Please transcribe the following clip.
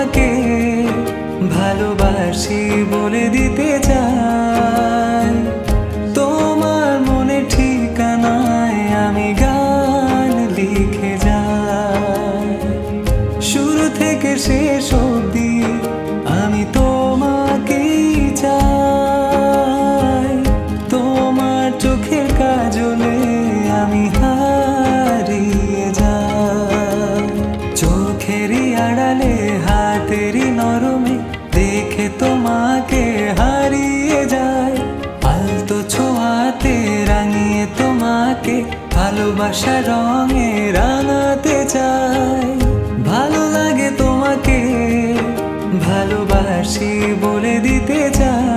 তোমাকে ভালোবাসি বলে দিতে চাই। তোমার মনে ঠিকানায় আমি গান লিখে যাই। শুরু থেকে শেষ অবধি আমি তোমাকেই চাই। তোমার চোখের কাজলে আমি হারিয়ে যাই। চোখেরই আড়ালে হাতেরই নরমে দেখে তোমাকে হারিয়ে যায়। আলতো ছোঁয়াতে রাঙিয়ে তোমাকে ভালোবাসার রঙে রাঙাতে চাই। ভালো লাগে তোমাকে ভালোবাসি বলে দিতে চাই।